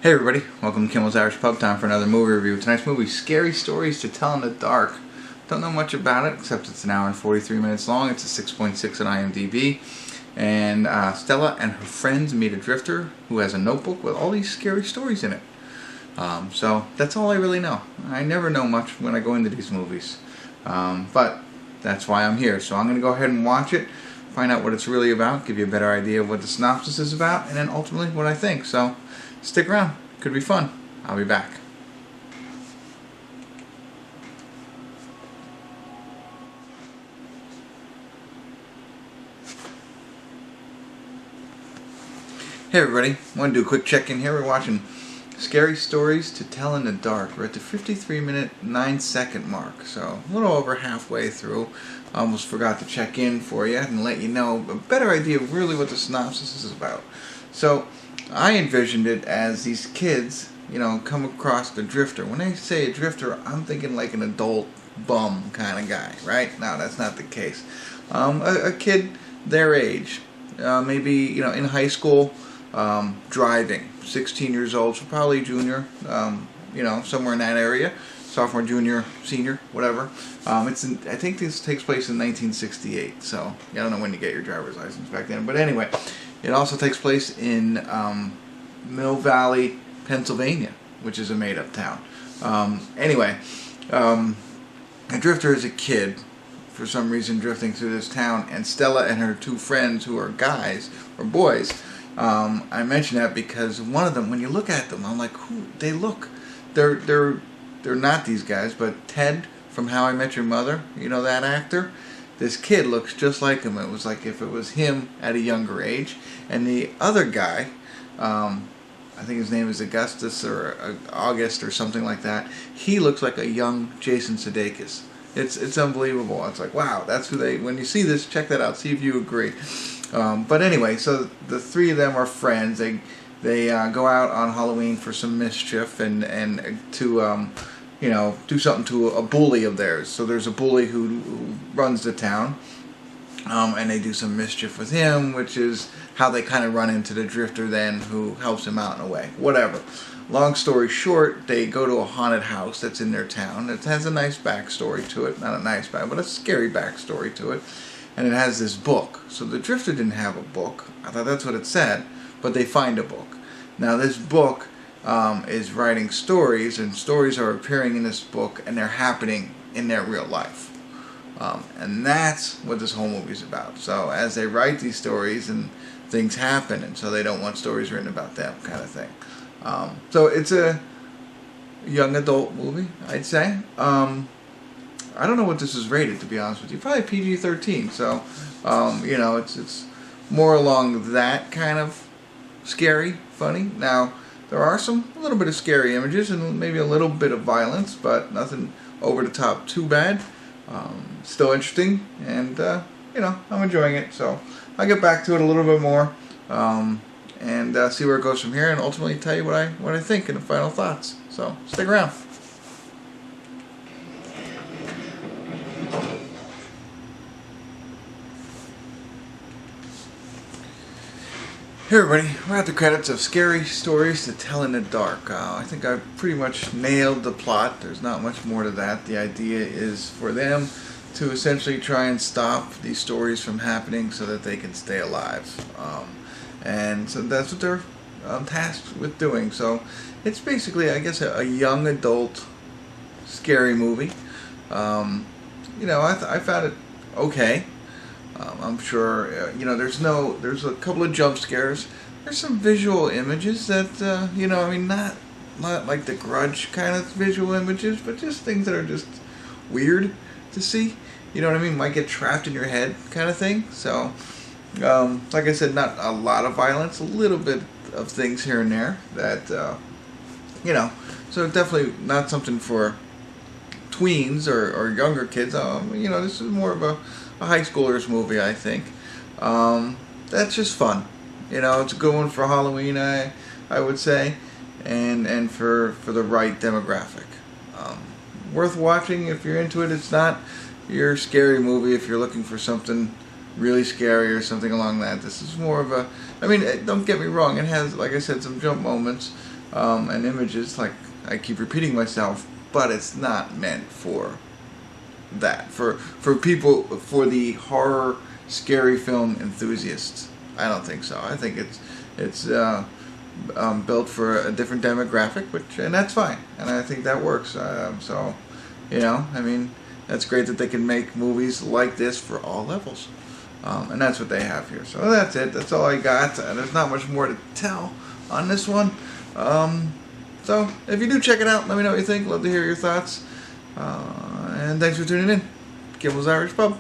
Hey everybody, welcome to Kimmel's Irish Pub. Time for another movie review. Tonight's movie, Scary Stories to Tell in the Dark. Don't know much about it, except it's an hour and 43 minutes long. It's a 6.6 on IMDb. And Stella and her friends meet a drifter who has a notebook with all these scary stories in it. So that's all I really know. I never know much when I go into these movies. But that's why I'm here. So I'm going to go ahead and watch it, find out what it's really about, give you a better idea of what the synopsis is about, and then ultimately what I think. So stick around. Could be fun. I'll be back. Hey everybody, I want to do a quick check-in here. We're watching Scary Stories to Tell in the Dark. We're at the 53-minute, 9-second mark, so a little over halfway through. I almost forgot to check in for you and let you know a better idea of really what the synopsis is about. So, I envisioned it as these kids, come across the drifter. When I say a drifter, I'm thinking like an adult bum kind of guy, right? No, that's not the case. A kid their age, maybe, in high school, driving, 16 years old, so probably junior, somewhere in that area, sophomore, junior, senior, whatever. I think this takes place in 1968, so I don't know when you get your driver's license back then, but anyway, it also takes place in Mill Valley, Pennsylvania, which is a made-up town. Anyway, a drifter is a kid, for some reason, drifting through this town, and Stella and her two friends, who are guys, or boys, I mention that because one of them, when you look at them, I'm like, who they look? They're not these guys, but Ted from How I Met Your Mother, that actor? This kid looks just like him. It was like if it was him at a younger age. And the other guy, I think his name is Augustus or August or something like that. He looks like a young Jason Sudeikis. It's unbelievable. It's like, wow, that's who they. When you see this, check that out. See if you agree. But anyway, so the three of them are friends. They go out on Halloween for some mischief and to do something to a bully of theirs. So there's a bully who runs the town, and they do some mischief with him, which is how they kind of run into the drifter then, who helps him out in a way. Whatever. Long story short, they go to a haunted house that's in their town. It has a nice backstory to it. Not a nice back, but a scary backstory to it. And it has this book. So the drifter didn't have a book. I thought that's what it said, but they find a book. Now this book is writing stories, and stories are appearing in this book, and they're happening in their real life. And that's what this whole movie's about. So as they write these stories, and things happen, and so they don't want stories written about them, kind of thing. So it's a young adult movie, I'd say. I don't know what this is rated, to be honest with you. Probably PG-13. So, it's more along that kind of scary, funny. Now, there are a little bit of scary images and maybe a little bit of violence, but nothing over the top too bad. Still interesting, and I'm enjoying it. So I'll get back to it a little bit more, and see where it goes from here, and ultimately tell you what I think and the final thoughts. So stick around. Hey everybody, we're at the credits of Scary Stories to Tell in the Dark. I think I've pretty much nailed the plot. There's not much more to that. The idea is for them to essentially try and stop these stories from happening so that they can stay alive. And so that's what they're tasked with doing. So it's basically, I guess, a young adult scary movie. I found it okay. I'm sure, there's a couple of jump scares. There's some visual images that, not like the Grudge kind of visual images, but just things that are just weird to see. You know what I mean? Might get trapped in your head kind of thing. So, like I said, not a lot of violence, a little bit of things here and there that, so definitely not something for tweens or younger kids. This is more of a high schooler's movie, I think. That's just fun. It's a good one for Halloween, I would say, and for the right demographic. Worth watching if you're into it. It's not your scary movie if you're looking for something really scary or something along that. This is more of a, don't get me wrong, it has, like I said, some jump moments, and images. Like, I keep repeating myself, but it's not meant for that. For people, for the horror, scary film enthusiasts. I don't think so. I think it's built for a different demographic, and that's fine. And I think that works. So, I mean, that's great that they can make movies like this for all levels. And that's what they have here. So that's it. That's all I got. There's not much more to tell on this one. So if you do check it out, let me know what you think. Love to hear your thoughts. And thanks for tuning in. Kimmel's Irish Pub.